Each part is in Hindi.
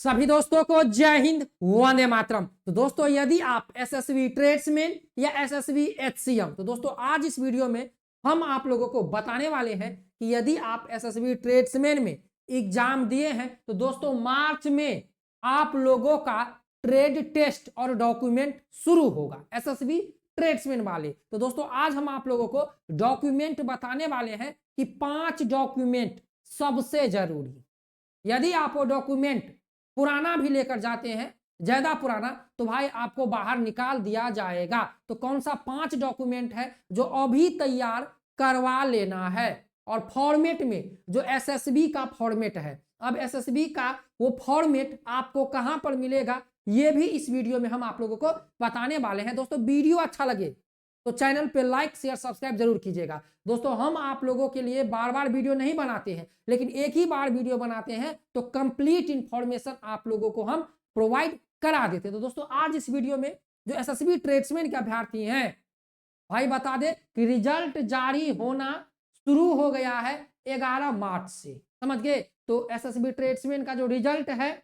सभी दोस्तों को जय हिंद, वंदे मातरम। तो दोस्तों यदि आप एसएसबी ट्रेड्समैन या एसएसबी एचसीएम, तो दोस्तों आज इस वीडियो में हम आप लोगों को बताने वाले हैं कि यदि आप एसएसबी ट्रेड्समैन में एग्जाम दिए हैं तो दोस्तों मार्च में आप लोगों का ट्रेड टेस्ट और डॉक्यूमेंट शुरू होगा एसएसबी ट्रेड्समैन वाले। तो दोस्तों आज हम आप लोगों को डॉक्यूमेंट बताने वाले हैं कि 5 डॉक्यूमेंट सबसे जरूरी। यदि आप वो डॉक्यूमेंट पुराना भी लेकर जाते हैं, ज्यादा पुराना, तो भाई आपको बाहर निकाल दिया जाएगा। तो कौन सा 5 डॉक्यूमेंट है जो अभी तैयार करवा लेना है। और फॉर्मेट में जो एसएसबी का फॉर्मेट है, अब एसएसबी का वो फॉर्मेट आपको कहां पर मिलेगा ये भी इस वीडियो में हम आप लोगों को बताने वाले हैं। दोस्तों वीडियो अच्छा लगे तो चैनल पे लाइक शेयर सब्सक्राइब जरूर कीजिएगा। दोस्तों हम आप लोगों के लिए बार बार वीडियो नहीं बनाते हैं, लेकिन एक ही बार वीडियो बनाते हैं तो कंप्लीट इंफॉर्मेशन आप लोगों को हम प्रोवाइड करा देते हैं। तो दोस्तों आज इस वीडियो में जो एसएसबी ट्रेड्समैन के अभ्यर्थी हैं, भाई बता दे कि रिजल्ट जारी होना शुरू हो गया है 11 मार्च से, समझ गए। तो एसएसबी ट्रेड्समैन का जो रिजल्ट है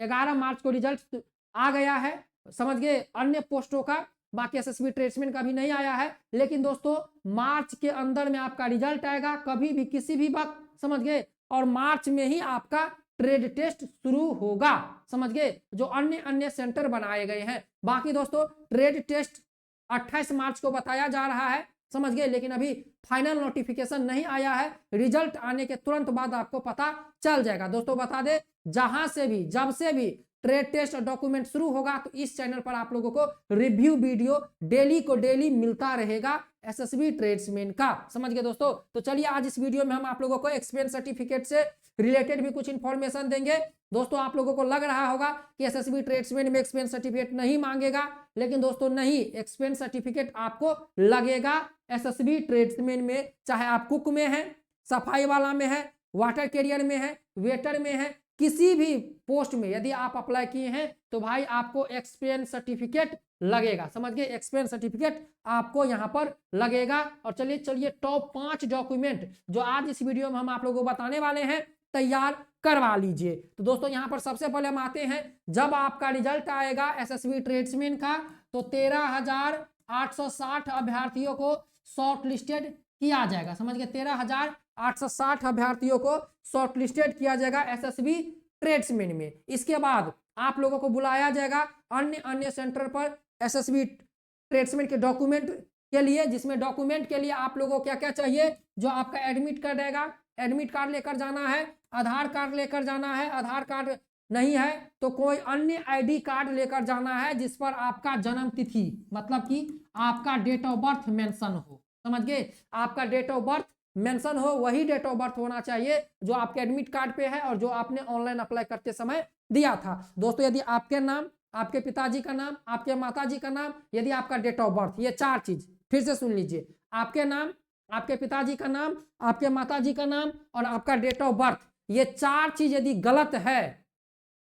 11 मार्च को रिजल्ट आ गया है, समझ गए। अन्य पोस्टों का, बाकी एसएसबी ट्रेड्समैन का भी नहीं आया है, लेकिन दोस्तों मार्च के अंदर में आपका रिजल्ट आएगा, कभी भी किसी भी वक्त, समझ गए। और मार्च में ही आपका ट्रेड टेस्ट शुरू होगा, समझ गए, जो अन्य अन्य सेंटर बनाए गए हैं। बाकी दोस्तों ट्रेड टेस्ट 28 मार्च को बताया जा रहा है, समझ गए, लेकिन अभी फाइनल नोटिफिकेशन नहीं आया है। रिजल्ट आने के तुरंत बाद आपको पता चल जाएगा। दोस्तों बता दे, जहां से भी जब से भी ट्रेड टेस्ट और डॉक्यूमेंट शुरू होगा तो इस चैनल पर आप लोगों को रिव्यू वीडियो डेली को डेली मिलता रहेगा एसएसबी ट्रेड्समैन का, समझ गए दोस्तों। तो चलिए आज इस वीडियो में हम आप लोगों को एक्सपीरियंस सर्टिफिकेट से रिलेटेड भी कुछ इंफॉर्मेशन देंगे। दोस्तों आप लोगों को लग रहा होगा कि एसएसबी ट्रेड्समैन में एक्सपीरियंस सर्टिफिकेट नहीं मांगेगा, लेकिन दोस्तों नहीं, एक्सपीरियंस सर्टिफिकेट आपको लगेगा एसएसबी ट्रेड्समैन में, चाहे आप कुक में है, सफाई वाला में है, वाटर कैरियर में है, वेटर में है, किसी भी पोस्ट में यदि आप अप्लाई किए हैं तो भाई आपको एक्सपीरियंस सर्टिफिकेट लगेगा, समझ गए। एक्सपीरियंस सर्टिफिकेट आपको यहां पर लगेगा। और चलिए चलिए टॉप 5 डॉक्यूमेंट जो आज इस वीडियो में हम आप लोगों को बताने वाले हैं तैयार करवा लीजिए। तो दोस्तों यहां पर सबसे पहले हम आते हैं, जब आपका रिजल्ट आएगा एसएसबी ट्रेड्समैन का तो 13,860 अभ्यर्थियों को शॉर्ट लिस्टेड किया जाएगा, समझ गए। 13,860 अभ्यर्थियों को शॉर्ट लिस्टेड किया जाएगा एसएसबी ट्रेड्समैन में। इसके बाद आप लोगों को बुलाया जाएगा अन्य अन्य सेंटर पर एसएसबी ट्रेड्समैन के डॉक्यूमेंट के लिए, जिसमें डॉक्यूमेंट के लिए आप लोगों को क्या क्या चाहिए, जो आपका एडमिट कार्ड रहेगा, एडमिट कार्ड लेकर जाना है, आधार कार्ड लेकर जाना है, आधार कार्ड नहीं है तो कोई अन्य आईडी कार्ड लेकर जाना है जिस पर आपका जन्म तिथि, मतलब कि आपका डेट ऑफ बर्थ मेंशन हो, समझ गए। आपका डेट ऑफ बर्थ मेंशन हो, वही डेट ऑफ बर्थ होना चाहिए जो आपके एडमिट कार्ड पे है और जो आपने ऑनलाइन अप्लाई करते समय दिया था। दोस्तों यदि आपके नाम, आपके पिताजी का नाम, आपके माताजी का नाम, यदि आपका डेट ऑफ बर्थ, ये 4 चीज फिर से सुन लीजिए, आपके नाम, आपके पिताजी का नाम, आपके माताजी का नाम और आपका डेट ऑफ बर्थ, ये 4 चीज यदि गलत है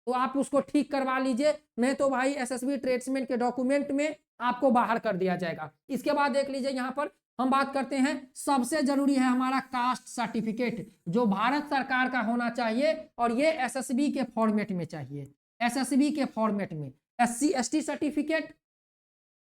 तो आप उसको ठीक करवा लीजिए, नहीं तो भाई एसएसबी ट्रेड्समैन के डॉक्यूमेंट में आपको बाहर कर दिया जाएगा। इसके बाद देख लीजिए, यहां पर हम बात करते हैं, सबसे जरूरी है हमारा कास्ट सर्टिफिकेट, जो भारत सरकार का होना चाहिए और ये एसएसबी के फॉर्मेट में चाहिए, एसएसबी के फॉर्मेट में। एससी एसटी सर्टिफिकेट,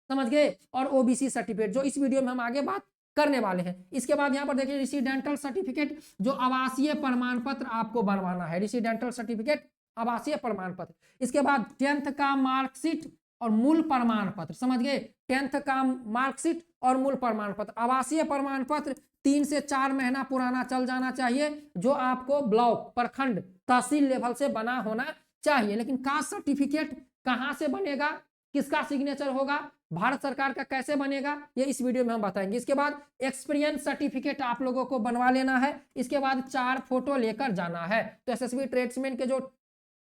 समझ गए, और ओबीसी सर्टिफिकेट, जो इस वीडियो में हम आगे बात करने वाले हैं। इसके बाद यहां पर देखिए रेसिडेंटल सर्टिफिकेट, जो आवासीय प्रमाण पत्र आपको बनवाना है, रेसिडेंटल सर्टिफिकेट, आवासीय प्रमाण पत्र। इसके बाद 10th का मार्कशीट और मूल प्रमाण पत्र, समझ गए, 10th का मार्कशीट और मूल प्रमाण पत्र। आवासीय प्रमाण पत्र 3 से 4 महीना पुराना चल जाना चाहिए, जो आपको ब्लॉक, प्रखंड, तहसील लेवल से बना होना चाहिए। लेकिन कास्ट सर्टिफिकेट कहां से बनेगा, किसका सिग्नेचर होगा, भारत सरकार का कैसे बनेगा, ये इस वीडियो में हम बताएंगे। इसके बाद एक्सपीरियंस सर्टिफिकेट आप लोगों को बनवा लेना है। इसके बाद 4 फोटो लेकर जाना है। तो एसएसबी ट्रेड्समैन के जो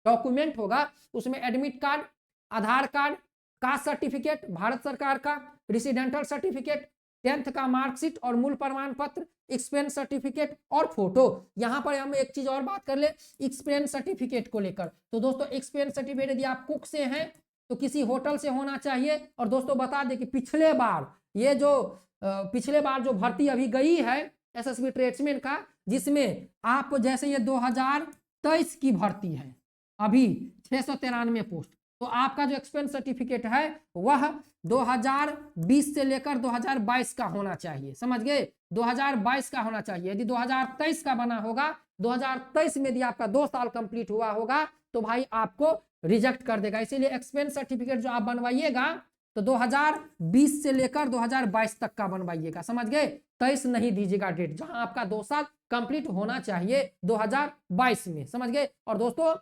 डॉक्यूमेंट होगा उसमें एडमिट कार्ड, आधार कार्ड, कास्ट सर्टिफिकेट भारत सरकार का, रेसिडेंटल सर्टिफिकेट, 10th का मार्कशीट और मूल प्रमाण पत्र, एक्सपीरियंस सर्टिफिकेट और फोटो। यहां पर हम एक चीज और बात कर ले एक्सपीरियंस सर्टिफिकेट को लेकर। तो दोस्तों एक्सपीरियंस सर्टिफिकेट यदि आप कुक से हैं तो किसी होटल से होना चाहिए। और दोस्तों बता दें कि पिछले बार जो भर्ती अभी गई है एसएसबी ट्रेड्समैन का, जिसमें आप जैसे ये 2023 की भर्ती है, अभी 693 पोस्ट। तो आपका जो एक्सपीरियंस सर्टिफिकेट है वह 2020 से लेकर 2022 का होना चाहिए, समझ गए, 2022 का होना चाहिए। यदि 2023 का बना होगा, 2023 में यदि आपका 2 साल कंप्लीट हुआ होगा तो भाई आपको रिजेक्ट कर देगा। इसीलिए एक्सपीरियंस सर्टिफिकेट जो आप बनवाइएगा तो 2020 से लेकर 2022 तक का बनवाइएगा, समझ गए, 23 नहीं दीजिएगा डेट, जहां आपका 2 साल कंप्लीट होना चाहिए 2022 में, समझ गए। और दोस्तों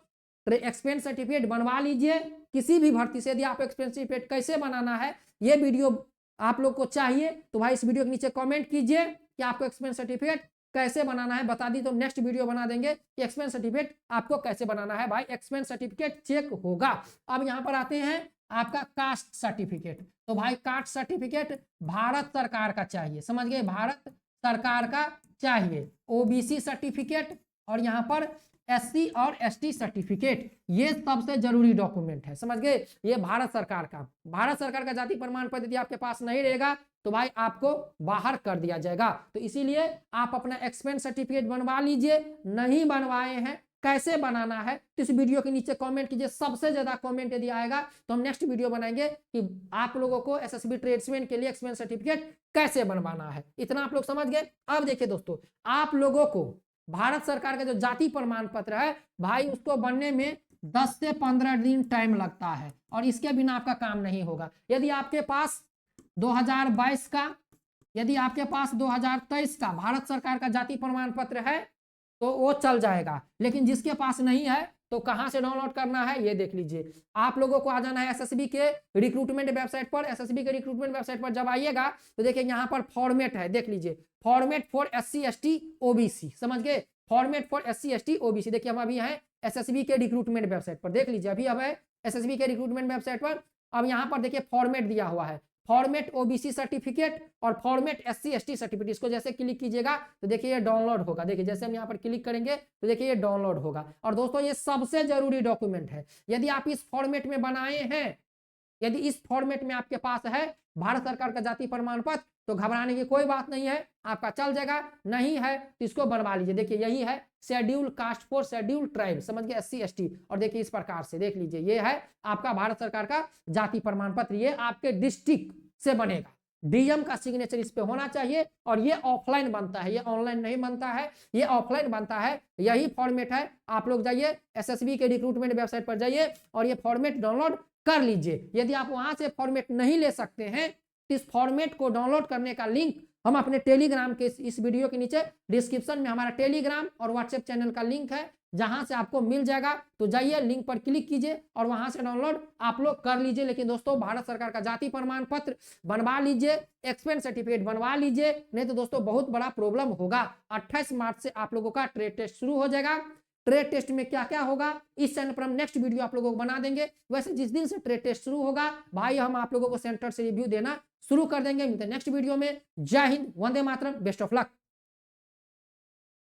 एक्सपीरियंस सर्टिफिकेट बनवा लीजिए किसी भी भर्ती से। यदि आप एक्सपीरियंस सर्टिफिकेट कैसे बनाना है ये वीडियो आप लोग को चाहिए तो भाई इस वीडियो के नीचे कमेंट कीजिए कि आपको एक्सपीरियंस सर्टिफिकेट कैसे बनाना है, बता दी तो नेक्स्ट वीडियो बना देंगे कि एक्सपीरियंस सर्टिफिकेट आपको कैसे बनाना है। भाई एक्सपीरियंस सर्टिफिकेट चेक होगा। अब यहाँ पर आते हैं आपका कास्ट सर्टिफिकेट। तो भाई कास्ट सर्टिफिकेट भारत सरकार का चाहिए, समझ गए, भारत सरकार का चाहिए। ओबीसी सर्टिफिकेट और यहाँ पर एससी और एसटी सर्टिफिकेट, ये सबसे जरूरी डॉक्यूमेंट है, समझ गए। ये भारत सरकार का जाति प्रमाण पत्र यदि आपके पास नहीं रहेगा तो भाई आपको बाहर कर दिया जाएगा। तो इसीलिए आप अपना एक्सपीरियंस सर्टिफिकेट बनवा लीजिए। नहीं बनवाए हैं, कैसे बनाना है तो इस वीडियो के नीचे कमेंट कीजिए। सबसे ज्यादा कमेंट यदि आएगा तो हम नेक्स्ट वीडियो बनाएंगे कि आप लोगों को एसएसबी ट्रेड्समैन के लिए एक्सपीरियंस सर्टिफिकेट कैसे बनवाना है। इतना आप लोग समझ गए। अब देखिए दोस्तों, आप लोगों को भारत सरकार का जो जाति प्रमाण पत्र है भाई उसको बनने में 10 से 15 दिन टाइम लगता है और इसके बिना आपका काम नहीं होगा। यदि आपके पास 2022 का, यदि आपके पास 2023 का भारत सरकार का जाति प्रमाण पत्र है तो वो चल जाएगा, लेकिन जिसके पास नहीं है तो कहां से डाउनलोड करना है ये देख लीजिए। आप लोगों को आ जाना है एसएसबी के रिक्रूटमेंट वेबसाइट पर। एसएसबी के रिक्रूटमेंट वेबसाइट पर जब आइएगा तो देखिए यहाँ पर फॉर्मेट है, देख लीजिए, format for SC ST OBC, समझ गए, format for SC ST OBC. देखिए हम अभी हैं एसएसबी के रिक्रूटमेंट वेबसाइट पर, देख लीजिए अभी अब है एसएसबी के रिक्रूटमेंट वेबसाइट पर। अब यहाँ पर देखिए फॉर्मेट दिया हुआ है, फॉर्मेट ओबीसी सर्टिफिकेट और फॉर्मेट एससी एसटी सर्टिफिकेट। इसको जैसे क्लिक कीजिएगा तो देखिए ये डाउनलोड होगा। देखिए जैसे हम यहाँ पर क्लिक करेंगे तो देखिए ये डाउनलोड होगा। और दोस्तों ये सबसे जरूरी डॉक्यूमेंट है। यदि आप इस फॉर्मेट में बनाए हैं, यदि इस फॉर्मेट में आपके पास है भारत सरकार का जाति प्रमाण पत्र तो घबराने की कोई बात नहीं है, आपका चल जाएगा। नहीं है तो इसको बनवा लीजिए। देखिए यही है schedule caste for schedule tribe, समझ गए, एससी एसटी। और देखिए इस प्रकार से देख लीजिए ये है आपका भारत सरकार का जाति प्रमाण पत्र। ये आपके डिस्ट्रिक्ट से बनेगा, डीएम का सिग्नेचर इस पे होना चाहिए और ये ऑफलाइन बनता है, ये ऑनलाइन नहीं बनता है, ये ऑफलाइन बनता है। यही फॉर्मेट है। आप लोग जाइए एसएसबी के रिक्रूटमेंट वेबसाइट पर जाइए और ये फॉर्मेट डाउनलोड कर लीजिए। यदि आप वहां से फॉर्मेट नहीं ले सकते हैं तो इस फॉर्मेट को डाउनलोड करने का लिंक हम अपने टेलीग्राम के इस वीडियो के नीचे डिस्क्रिप्शन में हमारा टेलीग्राम और व्हाट्सएप चैनल का लिंक है, जहां से आपको मिल जाएगा। तो जाइए लिंक पर क्लिक कीजिए और वहां से डाउनलोड आप लोग कर लीजिए। लेकिन दोस्तों भारत सरकार का जाति प्रमाण पत्र बनवा लीजिए, एक्सपीरियंस सर्टिफिकेट बनवा लीजिए, नहीं तो दोस्तों बहुत बड़ा प्रॉब्लम होगा। 28 मार्च से आप लोगों का ट्रेड टेस्ट शुरू हो जाएगा। ट्रेड टेस्ट में क्या क्या होगा इस चैनल पर हम नेक्स्ट वीडियो आप लोगों को बना देंगे। वैसे जिस दिन से ट्रेड टेस्ट शुरू होगा भाई हम आप लोगों को सेंटर से रिव्यू देना शुरू कर देंगे। मिलते हैं नेक्स्ट वीडियो में। जय Hind, Vande Mataram, best of luck.